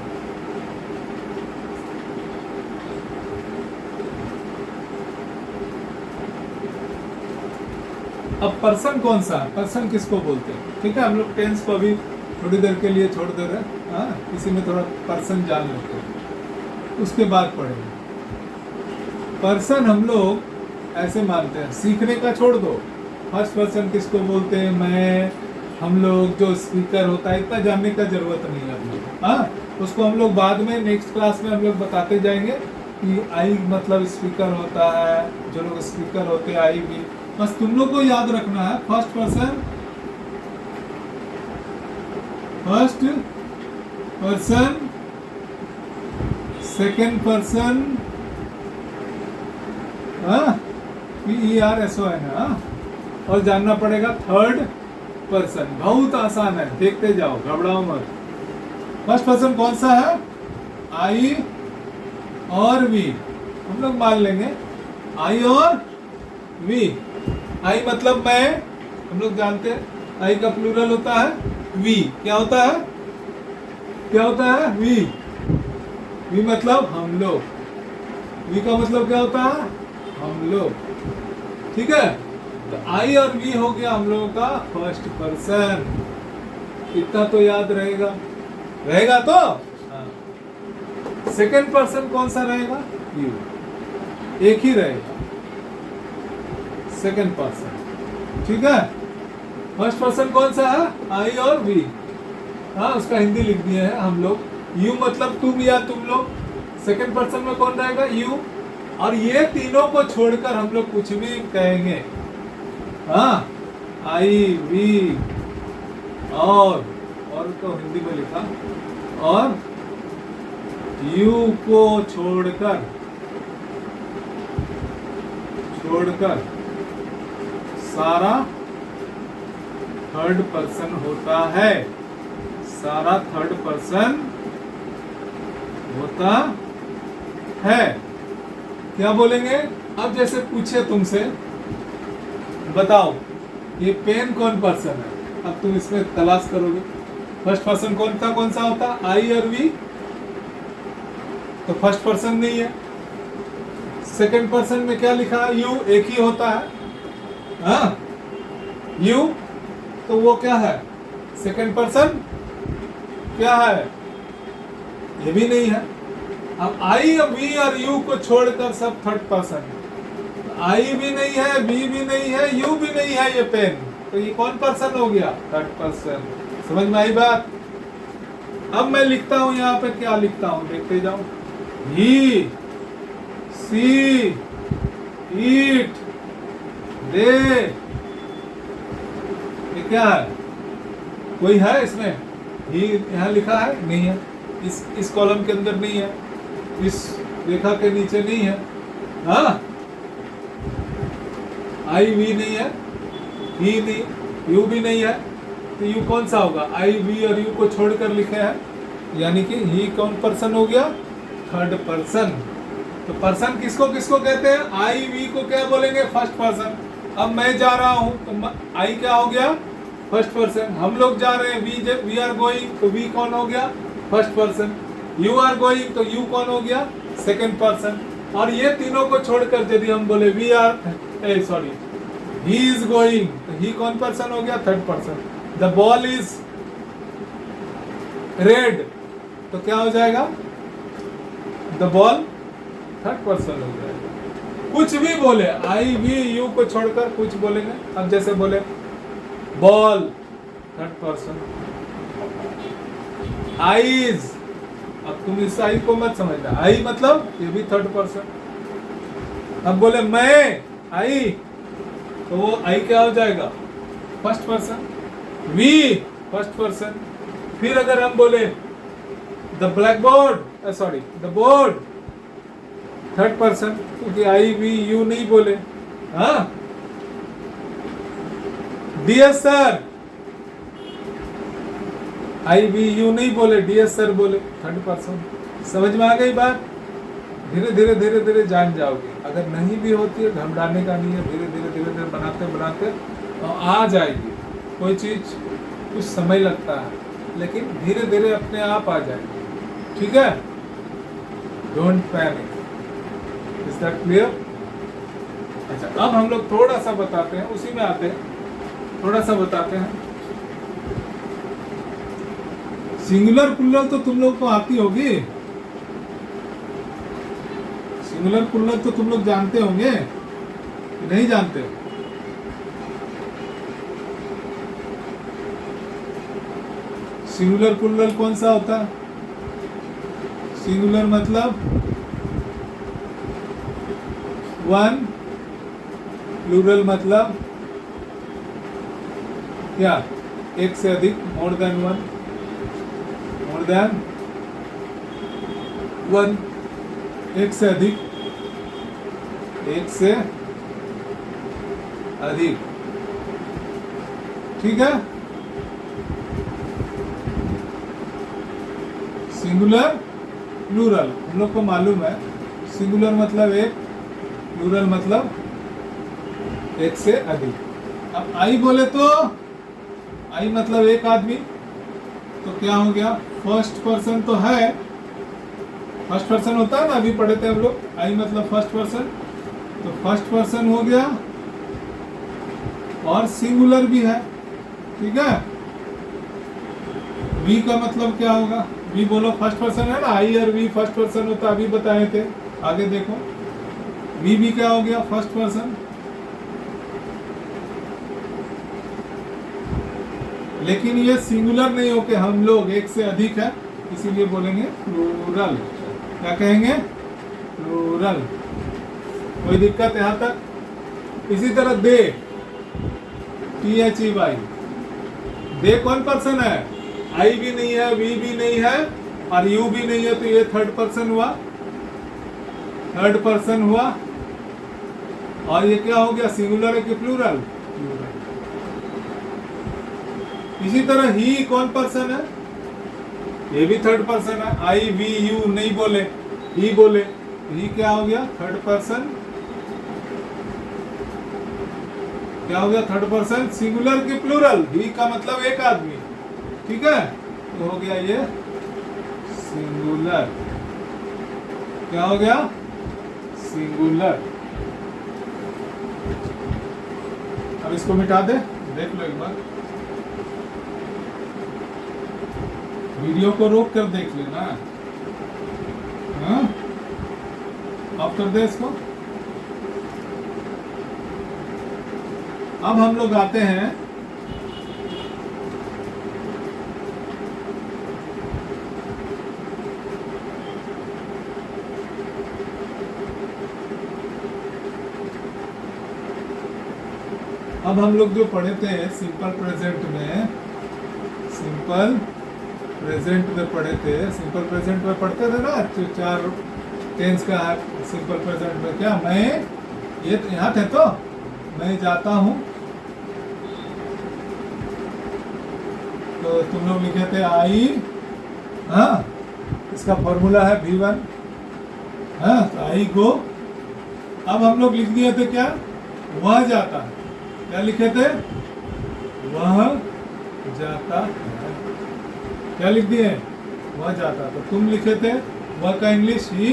Speaker 1: अब पर्सन कौन सा है, पर्सन किसको बोलते हैं, ठीक है। हम लोग टेंस को अभी थोड़ी देर के लिए छोड़ दे रहे हैं, हाँ, इसी में थोड़ा पर्सन जान लेते हैं, उसके बाद पढ़ेंगे। पर्सन हम लोग ऐसे मानते हैं, सीखने का छोड़ दो, फर्स्ट पर्सन किसको बोलते हैं, मैं, हम लोग, जो स्पीकर होता है, इतना जानने का जरूरत नहीं है, हाँ, उसको हम लोग बाद में नेक्स्ट क्लास में हम लोग बताते जाएंगे, कि आई मतलब स्पीकर होता है, जो लोग स्पीकर होते हैं आई भी। बस तुम लोग को याद रखना है first person second person PERSON है, और जानना पड़ेगा थर्ड पर्सन। बहुत आसान है, देखते जाओ, घबराओ मत। फर्स्ट पर्सन कौन सा है? आई और वी। हम लोग मान लेंगे आई और वी। आई मतलब मैं, हम लोग जानते हैं आई का प्लूरल होता है वी। क्या होता है? क्या होता है? वी। वी मतलब हम लोग। वी का मतलब क्या होता है? हम लोग। ठीक है, तो आई और वी हो गया हम लोगों का फर्स्ट पर्सन। इतना तो याद रहेगा, रहेगा तो। सेकेंड पर्सन कौन सा रहेगा? यू। एक ही रहेगा सेकेंड पर्सन। ठीक है, फर्स्ट पर्सन कौन सा है? आई और वी। हाँ, उसका हिंदी लिख दिए हैं हम लोग। यू मतलब तुम या तुम लोग। सेकेंड पर्सन में कौन रहेगा? यू। और ये तीनों को छोड़कर हम लोग कुछ भी कहेंगे। हाँ, आई वी और तो हिंदी में लिखा, और यू को छोड़कर सारा थर्ड पर्सन होता है। सारा थर्ड पर्सन होता है। क्या बोलेंगे? अब जैसे पूछे तुमसे, बताओ ये पेन कौन पर्सन है, अब तुम इसमें तलाश करोगे। फर्स्ट पर्सन कौन सा होता? आई और वी। तो फर्स्ट पर्सन नहीं है। सेकंड पर्सन में क्या लिखा? यू। एक ही होता है। हाँ, यू, तो वो क्या है? Second person. क्या है? ये भी नहीं है। अब आई, वी और यू को छोड़कर सब थर्ड पर्सन। आई भी नहीं है, वी भी नहीं है, यू भी नहीं है, ये पेन। तो ये कौन पर्सन हो गया? Third person. समझ में आई बात? अब मैं लिखता हूं यहाँ पे, क्या लिखता हूं देखते जाओ। ही, सी, ईट, दे। ये क्या है? कोई है इसमें? ही यहाँ लिखा है? नहीं है। इस कॉलम के अंदर नहीं है, इस रेखा के नीचे नहीं है। हाँ, आई वी नहीं है, ही नहीं, यू भी नहीं है। तो यू कौन सा होगा? आई वी और यू को छोड़कर लिखे हैं, यानी कि ही कौन पर्सन हो गया? Third person. तो पर्सन किसको किसको कहते हैं? आई वी को क्या बोलेंगे? First person. अब मैं जा रहा हूं तो आई क्या हो गया? First person. हम लोग जा रहे हैं, वी आर गोइंग, तो वी कौन हो गया? First person. You are going, तो यू कौन हो गया? Second person. और ये तीनों को छोड़कर यदि हम बोले ही इज गोइंग, तो ही कौन पर्सन हो गया? Third person. The ball is red, तो क्या हो जाएगा? द बॉल थर्ड पर्सन हो जाएगा। कुछ भी बोले, आई वी यू को छोड़कर कुछ बोलेंगे। अब जैसे बोले बॉल, थर्ड पर्सन। आईज, अब तुम इस आई को मत समझना, आई मतलब ये भी थर्ड पर्सन। अब बोले मैं आई, तो वो आई क्या हो जाएगा? First person. We first person. फिर अगर हम बोले the blackboard, the board, third person, क्योंकि आई वी यू नहीं बोले। हाँ, dear sir, I we you नहीं बोले, डियर सर बोले, थर्ड पर्सन। समझ में आ गई बात? धीरे धीरे धीरे धीरे जान जाओगे। अगर नहीं भी होती है, घबराने का नहीं है, धीरे धीरे धीरे धीरे बनाते बनाते तो आ जाएगी। कोई चीज कुछ समय लगता है, लेकिन धीरे धीरे अपने आप आ जाएगी। ठीक है, don't panic. Is that clear? अच्छा, अब हम लोग थोड़ा सा बताते हैं, उसी में आते हैं, थोड़ा सा बताते हैं। सिंगुलर प्लूरल तो तुम लोग को आती होगी। सिंगुलर प्लूरल तो तुम लोग जानते होंगे कि नहीं जानते? सिंगुलर प्लूरल कौन सा होता है? सिंगुलर मतलब वन, प्लूरल मतलब क्या, एक से अधिक, more than one, more than one, एक से अधिक, एक से अधिक, ठीक है। सिंगुलर प्लूरल हम लोग को मालूम है, सिंगुलर मतलब एक, प्लूरल मतलब एक से अधिक। अब आई बोले तो आई मतलब एक आदमी, तो क्या हो गया, फर्स्ट पर्सन तो है, फर्स्ट पर्सन होता है ना, अभी पढ़े थे हम लोग, आई मतलब फर्स्ट पर्सन, तो फर्स्ट पर्सन हो गया और सिंगुलर भी है, ठीक है। वी का मतलब क्या होगा, वी बोलो फर्स्ट पर्सन है ना, आई और वी फर्स्ट पर्सन होता, अभी बताए थे, आगे देखो, वी भी क्या हो गया, फर्स्ट पर्सन। लेकिन ये सिंगुलर नहीं हो के हम लोग एक से अधिक है, इसीलिए बोलेंगे प्लूरल। क्या कहेंगे, प्लूरल। कोई दिक्कत यहां तक। इसी तरह दे, THEY, दे कौन पर्सन है, आई भी नहीं है, वी भी नहीं है और यू भी नहीं है, तो ये थर्ड पर्सन हुआ, थर्ड पर्सन हुआ। और ये क्या हो गया, सिंगुलर है कि प्लूरल, प्लूरल। इसी तरह ही कौन पर्सन है, ये भी थर्ड पर्सन है, आई वी यू नहीं बोले, ही बोले, ही क्या हो गया, थर्ड पर्सन, क्या हो गया, थर्ड पर्सन, सिंगुलर की प्लूरल, ही का मतलब एक आदमी, ठीक है, तो हो गया ये सिंगुलर। क्या हो गया, सिंगुलर। अब इसको मिटा दे, देख लो एक बार, वीडियो को रोक कर देख लेना, हाँ, ऑफ कर दे इसको। अब हम लोग आते हैं अब हम लोग जो पढ़े थे सिंपल प्रेजेंट में, सिंपल प्रेजेंट में पढ़े थे, सिंपल प्रेजेंट में पढ़ते थे ना, जो चार टेंस का है सिंपल प्रेजेंट में, क्या मैं, ये यहाँ थे तो, मैं जाता हूँ, तो तुम लोग लिखे थे आई, हाँ, इसका फॉर्मूला है V1, हाँ, तो आई गो। अब हम लोग लिख दिए थे क्या, वह जाता है, क्या लिखे थे, वह जाता है, क्या लिख दिए, वह जाता, तो तुम लिखे थे वह का इंग्लिश ही,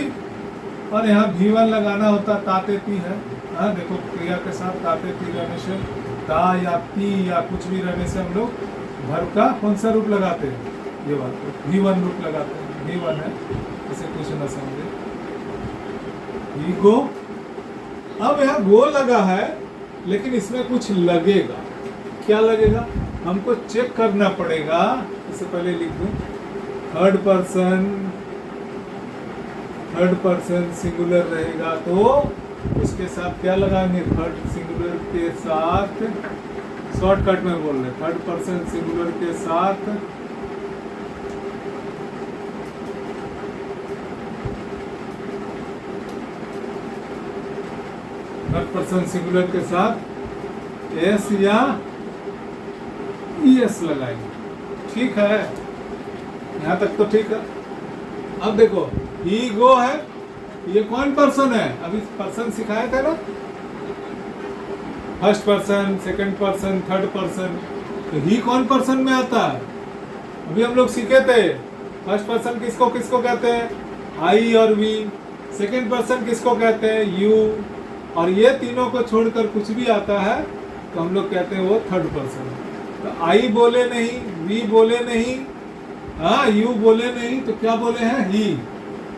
Speaker 1: और यहाँ V1 लगाना होता, ताते ती है, हाँ, देखो क्रिया के साथ ताते ती रहने से, ता या ती या कुछ भी रहने से हम लोग वर्ब का कौन सा रूप लगाते हैं, ये बात V1 रूप लगाते हैं, V1 है, इसे कुछ न समझे, ही गो। अब यहाँ गो लगा है, लेकिन इसमें कुछ लगेगा, क्या लगेगा, हमको चेक करना पड़ेगा। इससे पहले लिख दूं, थर्ड पर्सन सिंगुलर रहेगा तो उसके साथ क्या लगाएंगे, थर्ड सिंगुलर के साथ, शॉर्टकट में बोल रहे, थर्ड पर्सन सिंगुलर के साथ थर्ड पर्सन सिंगुलर के साथ एस या ES लगाएंगे, ठीक है, यहाँ तक तो ठीक है। अब देखो ही गो है, ये कौन पर्सन है, अभी पर्सन सिखाया था ना, first person, second person, third person, तो ही कौन पर्सन में आता है, अभी हम लोग सीखे थे, फर्स्ट पर्सन किसको किसको कहते हैं, आई और वी, सेकंड पर्सन किसको कहते हैं, यू, और ये तीनों को छोड़कर कुछ भी आता है तो हम लोग कहते हैं वो थर्ड पर्सन। तो आई बोले नहीं, वी बोले नहीं, हाँ, यू बोले नहीं, तो क्या बोले हैं,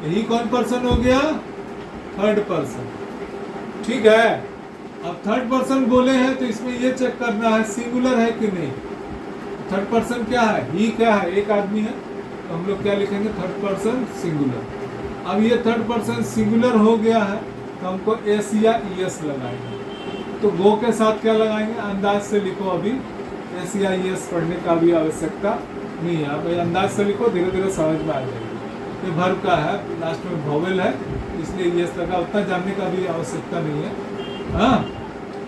Speaker 1: ही कौन पर्सन हो गया, थर्ड पर्सन, ठीक है। अब थर्ड पर्सन बोले हैं तो इसमें ये चेक करना है सिंगुलर है कि नहीं, थर्ड पर्सन क्या है, ही क्या है, एक आदमी है, तो हम लोग क्या लिखेंगे, थर्ड पर्सन सिंगुलर। अब ये थर्ड पर्सन सिंगुलर हो गया है, तो हमको एस या ई एस लगाएंगे। तो गो के साथ क्या लगाएंगे, अंदाज से लिखो, अभी एस या ई एस पढ़ने का भी आवश्यकता नहीं है, आप अंदाज से लिखो, धीरे धीरे समझ में आ जाएगी। ये वर्ब का है, लास्ट में वोवेल है, इसलिए ई एस लगा, उतना जानने का भी आवश्यकता नहीं है। हाँ,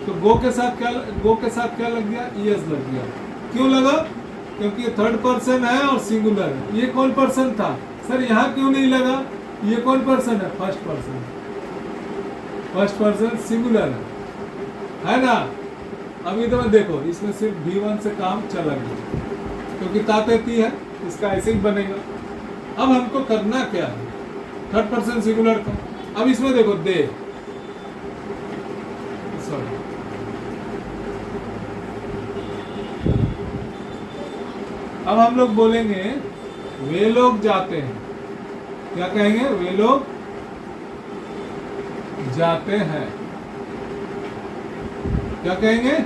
Speaker 1: तो गो के साथ क्या लग गया, ई एस लग गया। क्यों लगा, क्योंकि ये थर्ड पर्सन है और सिंगुलर है। ये कौन पर्सन था सर, यहाँ क्यों नहीं लगा, ये कौन पर्सन है, फर्स्ट पर्सन सिंगुलर है ना। अभी तो मैं देखो, इसमें सिर्फ V1 से काम चला गया, क्योंकि तातेती है, इसका ऐसे ही बनेगा। अब हमको करना क्या है, थर्ड पर्सन सिंगुलर का। अब इसमें देखो दे, सॉरी, अब हम लोग बोलेंगे वे लोग जाते हैं, क्या कहेंगे, वे लोग जाते हैं, क्या कहेंगे,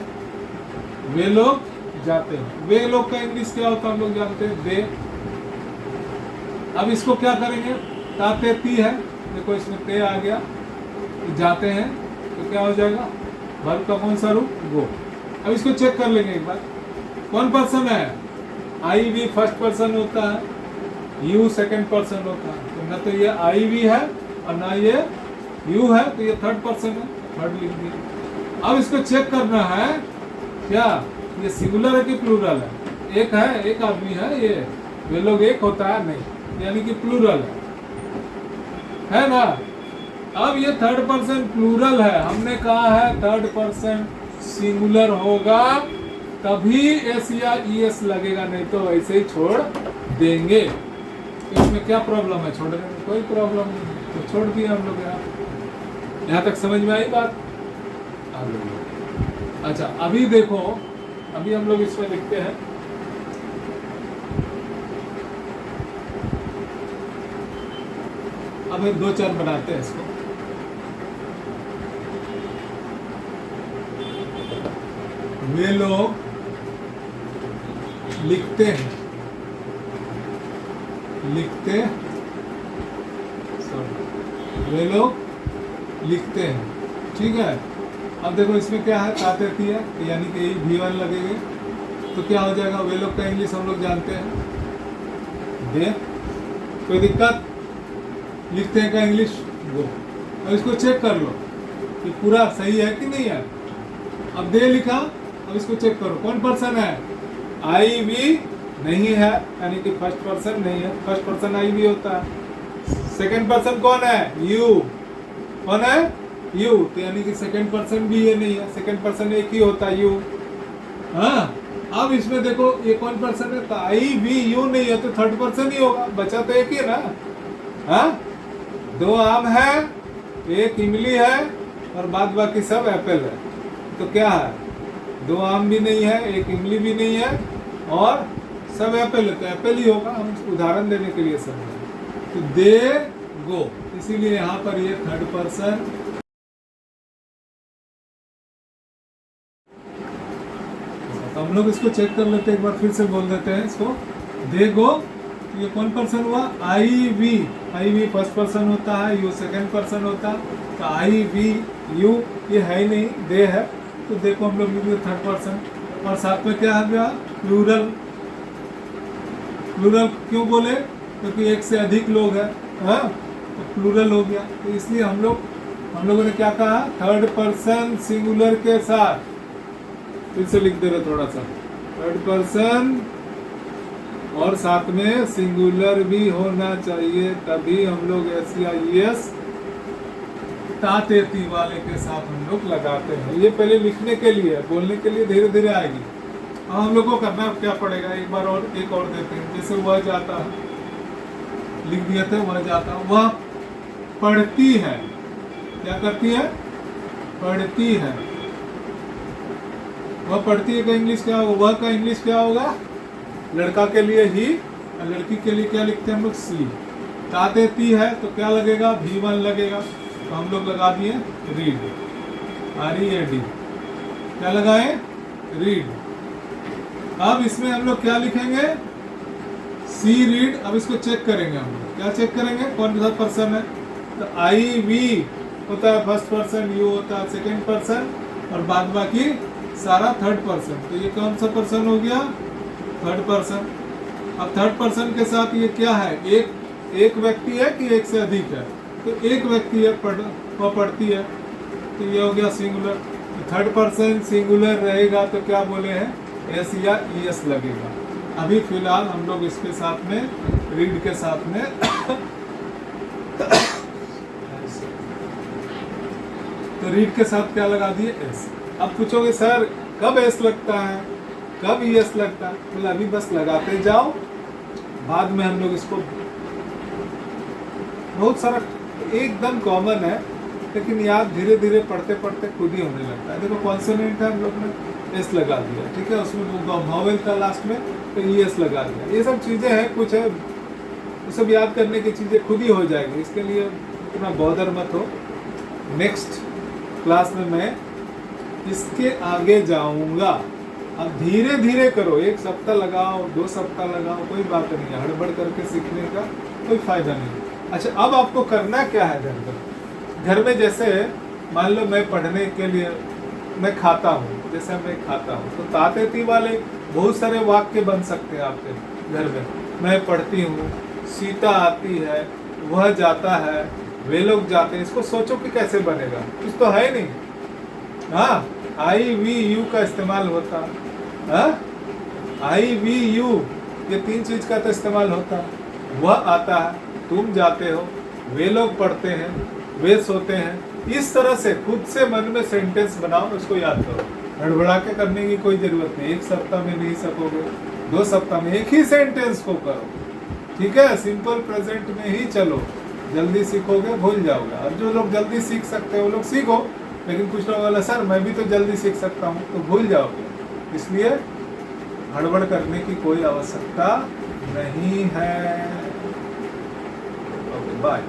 Speaker 1: वे लोग जाते हैं। वे लोग का इंग्लिश क्या होता है हम लोग जानते हैं, दे। अब इसको क्या करेंगे, ताते ती है, देखो इसमें ते आ गया, जाते हैं, तो क्या हो जाएगा, वर्ब का कौन सा रूप, गो। अब इसको चेक कर लेंगे एक बार, कौन पर्सन है, आई वी फर्स्ट पर्सन होता है, यू सेकंड पर्सन होता है, तो ना तो ये आई वी है और ना ये यू है, तो ये थर्ड पर्सन है, थर्ड लिख दिया। अब इसको चेक करना है, क्या ये सिंगुलर है कि प्लूरल है, एक है, एक आदमी है, ये वे लोग एक होता है, नहीं, यानी कि प्लूरल है ना। अब ये थर्ड पर्सन प्लूरल है, हमने कहा है थर्ड पर्सन सिंगुलर होगा तभी एस या ई एस लगेगा, नहीं तो ऐसे ही छोड़ देंगे। इसमें क्या प्रॉब्लम है, छोड़ने में कोई प्रॉब्लम नहीं, तो छोड़ दिया हम लोग। यहाँ तक समझ में आई बात। अच्छा, अभी देखो, अभी हम लोग इसमें लिखते हैं, अब हम 2-4 बनाते हैं इसको। वे लोग लिखते हैं, वे लोग लिखते हैं, ठीक है। अब देखो इसमें क्या है, तातेती है, यानी कि V1 लगेंगे, तो क्या हो जाएगा, वे लोग का इंग्लिश हम लोग जानते हैं, दे। कोई दिक्कत, लिखते हैं का इंग्लिश, गो। अब इसको चेक कर लो कि पूरा सही है कि नहीं है। अब दे लिखा, अब इसको चेक करो, कौन पर्सन है, आई वी नहीं है, यानी कि फर्स्ट पर्सन नहीं है, फर्स्ट पर्सन आई वी होता है। सेकंड पर्सन कौन है, यू, कौन है, यू, तो यानी कि सेकंड पर्सन भी ये नहीं है, सेकंड पर्सन एक ही होता है, यू। हाँ, अब इसमें देखो ये कौन पर्सन है, तो आई वी यू नहीं है, तो थर्ड पर्सन ही होगा, बचा तो एक ही ना। हाँ, 2 आम है, एक इमली है और बाद बाकी सब एप्पल है, तो क्या है, 2 आम भी नहीं है, एक इमली भी नहीं है और सब एप्पल है, तो एप्पल ही होगा। हम उदाहरण देने के लिए समझे, तो दे गो, इसीलिए यहाँ पर ये थर्ड पर्सन। तो हम लोग इसको चेक कर लेते हैं, एक बार फिर से बोल देते हैं इसको, दे गो, तो ये कौन पर्सन हुआ, आई वी फर्स्ट पर्सन होता है, यू सेकंड पर्सन होता है, तो आई वी यू ये है ही नहीं, दे है, तो देखो हम लोग लिखेंगे थर्ड पर्सन। और साथ में क्या आ गया, प्लूरल। प्लूरल क्यों बोले, क्योंकि एक से अधिक लोग हैं, हाँ, तो प्लूरल हो गया। तो इसलिए हम लोगों ने क्या कहा, थर्ड पर्सन सिंगुलर के साथ, फिर से लिख दे रहे थोड़ा सा, थर्ड पर्सन और साथ में सिंगुलर भी होना चाहिए, तभी हम लोग एस या ई एस तातेती वाले के साथ हम लोग लगाते हैं। ये पहले लिखने के लिए, बोलने के लिए धीरे धीरे आएगी। अब हम लोग को करना क्या पड़ेगा, एक बार और एक और देते हैं, जैसे वह जाता है, लिख दिए थे, वह जाता, वह पढ़ती है, क्या करती है, पढ़ती है, वह पढ़ती है का इंग्लिश क्या होगा, वह का इंग्लिश क्या होगा, लड़का के लिए ही, लड़की के लिए क्या लिखते हैं हम लोग, सी। तातेती है तो क्या लगेगा, V1 लगेगा, तो हम लोग लगा दिए रीड, READ, क्या लगाए, रीड। अब इसमें हम लोग क्या लिखेंगे, सी रीड। अब इसको चेक करेंगे हम लोग, क्या चेक करेंगे, कौन सा पर्सन है, तो आई वी होता है फर्स्ट पर्सन, यू होता है सेकंड पर्सन, और बाद बाकी सारा थर्ड पर्सन। तो ये कौन सा पर्सन हो गया? Third person. अब थर्ड पर्सन के साथ ये क्या है? एक व्यक्ति है कि एक से अधिक है? तो एक व्यक्ति है, वह पढ़ती है, तो ये हो गया सिंगुलर। थर्ड पर्सन सिंगुलर रहेगा तो क्या बोले हैं? एस या ईएस लगेगा। अभी फिलहाल हम लोग इसके साथ में रीड के साथ में तो रीड के साथ क्या लगा दिए? एस। अब पूछोगे सर कब एस लगता है, कब ईएस लगता है? तो अभी बस लगाते जाओ, बाद में हम लोग इसको बहुत सारा एकदम कॉमन है, लेकिन याद धीरे धीरे पढ़ते पढ़ते खुद ही होने लगता है। देखो कॉन्सोनेंट है, हम लोग ने एस लगा दिया, ठीक है, उसमें वॉवेल था लास्ट में तो ईएस लगा दिया। ये सब चीज़ें हैं, कुछ है, ये सब याद करने की चीज़ें खुद ही हो जाएगी, इसके लिए इतना बॉदर मत हो। नेक्स्ट क्लास में मैं इसके आगे जाऊंगा। अब धीरे धीरे करो, 1 सप्ताह लगाओ, 2 सप्ताह लगाओ, कोई बात नहीं है, हड़बड़ करके सीखने का कोई फायदा नहीं। अच्छा, अब आपको करना क्या है? घर में जैसे मान लो मैं पढ़ने के लिए मैं खाता हूँ, जैसे मैं खाता हूँ, तो तातेती वाले बहुत सारे वाक्य बन सकते हैं आपके घर में। मैं पढ़ती हूँ, सीता आती है, वह जाता है, वे लोग जाते हैं। इसको सोचो कि कैसे बनेगा, कुछ तो है नहीं। हाँ, आई वी यू का इस्तेमाल होता, हाँ, आई वी यू, ये 3 चीज का तो इस्तेमाल होता। वह आता है, तुम जाते हो, वे लोग पढ़ते हैं, वे सोते हैं। इस तरह से खुद से मन में सेंटेंस बनाओ, उसको याद करो। हड़बड़ा के करने की कोई जरूरत नहीं, 1 सप्ताह में नहीं सकोगे, 2 सप्ताह में एक ही सेंटेंस को करो, ठीक है। सिंपल प्रेजेंट में ही चलो, जल्दी सीखोगे, भूल जाओगे। और जो लोग जल्दी सीख सकते हैं वो लोग सीखो, लेकिन कुछ लोग बोला सर मैं भी तो जल्दी सीख सकता हूँ, तो भूल जाओगे। इसलिए हड़बड़ करने की कोई आवश्यकता नहीं है। Okay, bye.